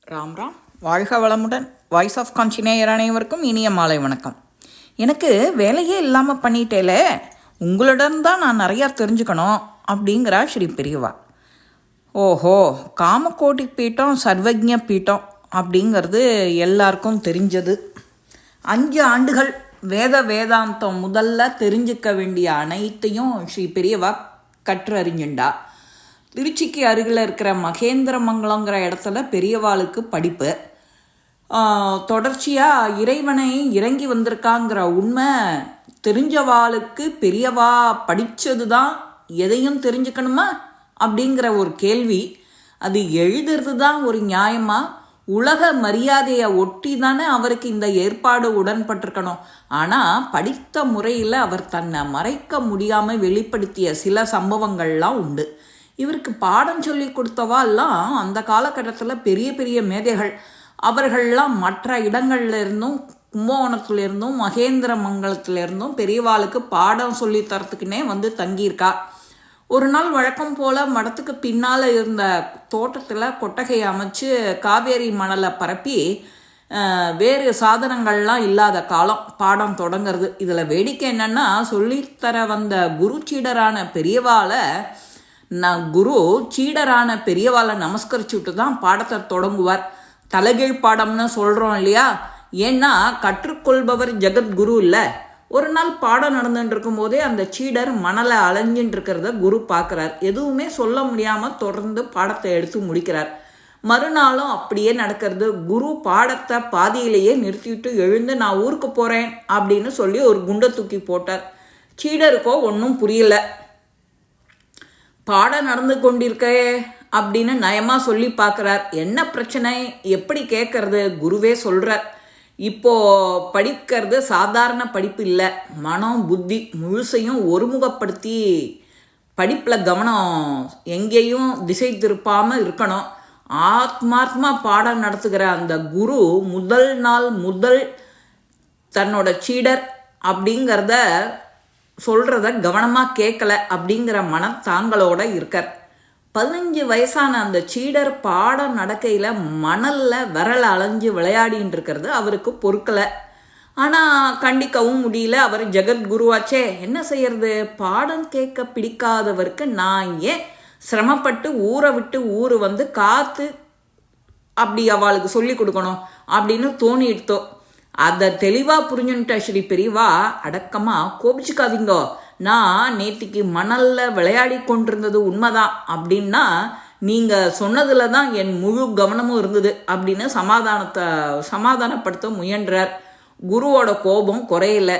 ராம் ராம், வாழ்க வளமுடன். Voice of கான்சினேயர் அனைவருக்கும் இனிய மாலை வணக்கம். எனக்கு வேலையே இல்லாமல் பண்ணிட்டேல, உங்களிடம் தான் நான் நிறையா தெரிஞ்சுக்கணும் அப்படிங்கிறா ஸ்ரீ பெரியவா. ஓஹோ, காமகோட்டி பீட்டம் சர்வஜ்ஞ பீட்டம் அப்படிங்கிறது எல்லாருக்கும் தெரிஞ்சது. 5 ஆண்டுகள் வேதாந்தம் முதல்ல தெரிஞ்சுக்க வேண்டிய அனைத்தையும் ஸ்ரீ பெரியவா கற்றறிஞ்சுண்டா. திருச்சிக்கு அருகில் இருக்கிற மகேந்திரமங்கலங்கிற இடத்துல பெரியவாளுக்கு படிப்பு. தொடர்ச்சியாக இறைவனை இறங்கி வந்திருக்காங்கிற உண்மை தெரிஞ்சவாளுக்கு பெரியவா படித்தது தான் எதையும் தெரிஞ்சுக்கணுமா அப்படிங்கிற ஒரு கேள்வி. அது எழுதுறது தான் ஒரு நியாயமா? உலக மரியாதையை ஒட்டி தானே அவருக்கு இந்த ஏற்பாடு உடன்பட்டிருக்கணும். ஆனால் படித்த முறையில் அவர் தன்னை மறைக்க முடியாமல் வெளிப்படுத்திய சில சம்பவங்கள்லாம் உண்டு. இவருக்கு பாடம் சொல்லி கொடுத்தவாலாம் அந்த காலகட்டத்தில் பெரிய பெரிய மேதைகள். அவர்கள்லாம் மற்ற இடங்கள்லேருந்தும் கும்பகோணத்துலேருந்தும் மகேந்திரமங்கலத்திலேருந்தும் பெரியவாளுக்கு பாடம் சொல்லி தரத்துக்குன்னே வந்து தங்கியிருக்கா. ஒரு நாள் வழக்கம் போல் மடத்துக்கு பின்னால் இருந்த தோட்டத்தில் கொட்டகை அமைச்சு காவேரி மணலை பரப்பி வேறு சாதனங்கள்லாம் இல்லாத காலம் பாடம் தொடங்கிறது. இதில் வேடிக்கை என்னென்னா, சொல்லித்தர வந்த குரு சீடரான பெரியவாளை குரு சீடரான பெரியவாளை நமஸ்கரிச்சுட்டு தான் பாடத்தை தொடங்குவார். தலைகீழ் பாடம்னு சொல்கிறோம் இல்லையா? ஏன்னா கற்றுக்கொள்பவர் ஜெகத்குரு இல்லை. ஒரு நாள் பாடம் நடந்துட்டு இருக்கும்போதே அந்த சீடர் மணலை அலைஞ்சின்னு இருக்கிறத குரு பார்க்குறார். எதுவுமே சொல்ல முடியாமல் தொடர்ந்து பாடத்தை எடுத்து முடிக்கிறார். மறுநாளும் அப்படியே நடக்கிறது. குரு பாடத்தை பாதியிலேயே நிறுத்திவிட்டு எழுந்து நான் ஊருக்கு போகிறேன் அப்படின்னு சொல்லி ஒரு குண்டை தூக்கி போட்டார். சீடருக்கோ ஒன்றும் புரியல. பாடம் நடந்து கொண்டிருக்கே அப்படின்னு நயமாக சொல்லி பார்க்குறார். என்ன பிரச்சனை, எப்படி கேட்கறது? குருவே சொல்கிறார், இப்போது படிக்கிறது சாதாரண படிப்பு இல்லை, மனம் புத்தி முழுசையும் ஒருமுகப்படுத்தி படிப்பில் கவனம் எங்கேயும் திசை திருப்பாமல் இருக்கணும். ஆத்மார்த்தமாக பாடம் நடத்துகிற அந்த குரு முதல் தன்னோட சீடர் அப்படிங்கிறத சொல்கிறத கவனமாக கேட்கல அப்படிங்கிற மனத்தாங்களோட இருக்கார். 15 வயசான அந்த சீடர் பாடம் நடக்கையில் மணலில் விரல் அலைஞ்சு விளையாடின்னு இருக்கிறது அவருக்கு பொறுக்கலை. ஆனால் கண்டிக்கவும் முடியல. அவர் ஜெகத்குருவாச்சே, என்ன செய்யறது? பாடம் கேட்க பிடிக்காதவருக்கு நான் ஏன் சிரமப்பட்டு ஊரை விட்டு ஊர் வந்து காத்து அப்படி அவளுக்கு சொல்லி கொடுக்கணும் அப்படின்னு தோணிடுத்தோ. அதை தெளிவாக புரிஞ்சுன்ட்ட ஸ்ரீ பெரியவா அடக்கமாக, கோபிச்சுக்காதீங்கோ, நான் நேற்றுக்கு மணலில் விளையாடி கொண்டிருந்தது உண்மைதான், அப்படின்னா நீங்கள் சொன்னதில் தான் என் முழு கவனமும் இருந்தது அப்படின்னு சமாதானப்படுத்த முயன்றார். குருவோட கோபம் குறையல.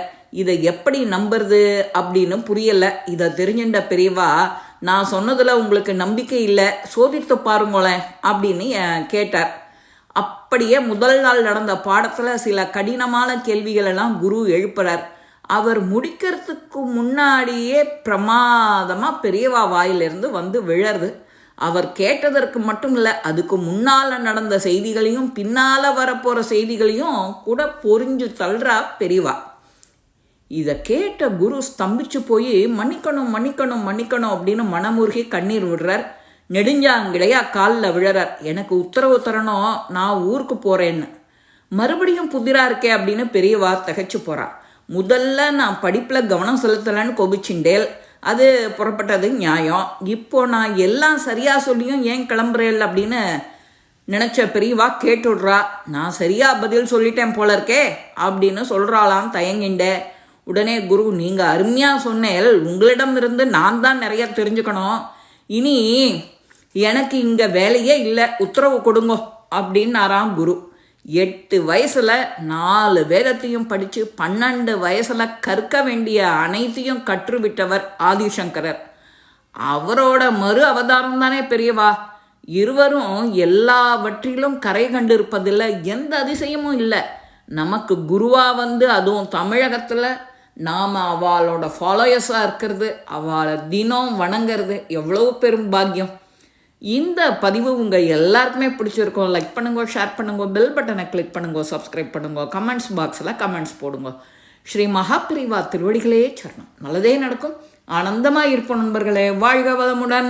இதை எப்படி நம்புறது அப்படின்னு புரியலை. இதை தெரிஞ்சுட்ட பெரியவா, நான் சொன்னதில் உங்களுக்கு நம்பிக்கை இல்லை, சோதித்து பாருங்களேன் அப்படின்னு கேட்டார். அப்படியே முதல் நாள் நடந்த பாடத்தில் சில கடினமான கேள்விகளெல்லாம் குரு எழுப்புறார். அவர் முடிக்கிறதுக்கு முன்னாடியே பிரமாதமாக பெரியவா வாயிலிருந்து வந்து விழருது. அவர் கேட்டதற்கு மட்டும் இல்லை, அதுக்கு முன்னால் நடந்த செய்திகளையும் பின்னால் வரப்போகிற செய்திகளையும் கூட பொறிஞ்சு தள்ளுறா பெரியவா. இதை கேட்ட குரு ஸ்தம்பிச்சு போய் மன்னிக்கணும் மன்னிக்கணும் மன்னிக்கணும் அப்படின்னு மனமுருகி கண்ணீர் விடுறார். நெடுஞ்சாங்கிடையா காலில் விழறார். எனக்கு உத்தரவு தரணும், நான் ஊருக்கு போகிறேன்னு. மறுபடியும் புதிராக இருக்கே அப்படின்னு பெரியவா திகைச்சு போகிறார். முதல்ல நான் படிப்பில் கவனம் செலுத்தலைன்னு கோபிச்சுண்டேல், அது புறப்பட்டது நியாயம். இப்போ நான் எல்லாம் சரியாக சொல்லியும் ஏன் கிளம்புறேன் அப்படின்னு நினச்ச பெரியவா கேட்டுடுறா. நான் சரியாக பதில் சொல்லிட்டேன் போல இருக்கே அப்படின்னு சொல்கிறாளாம் தயங்கிண்டே. உடனே குரு, நீங்கள் அருமையாக சொன்னேன், உங்களிடமிருந்து நான் தான் நிறைய தெரிஞ்சுக்கணும். இனி எனக்கு இங்கே வேலையே இல்லை, உத்தரவு கொடுங்கோ அப்படின்னாராம் குரு. 8 வயசில் 4 வேதத்தையும் படித்து 12 வயசில் கற்க வேண்டிய அனைத்தையும் கற்றுவிட்டவர் ஆதிசங்கரர். அவரோட மறு அவதாரம் தானே பெரியவா. இருவரும் எல்லாவற்றிலும் கரை கண்டிருப்பதில் எந்த அதிசயமும் இல்லை. நமக்கு குருவாக வந்து அதுவும் தமிழகத்தில் நாம் அவளோட ஃபாலோயர்ஸாக இருக்கிறது, அவளை தினம் வணங்கிறது எவ்வளோ பெரும் பாக்கியம். இந்த பதிவு உங்கள் எல்லாருக்குமே பிடிச்சிருக்கோம். லைக் பண்ணுங்க, ஷேர் பண்ணுங்க, பெல் பட்டனை கிளிக் பண்ணுங்க, சப்ஸ்கிரைப் பண்ணுங்க, கமெண்ட்ஸ் பாக்ஸில் கமெண்ட்ஸ் போடுங்க. ஸ்ரீ மகாபிரிவா திருவடிகளே சரணம். நல்லதே நடக்கும். ஆனந்தமாக இருப்போம் நண்பர்களே. வாழ்க வளமுடன்.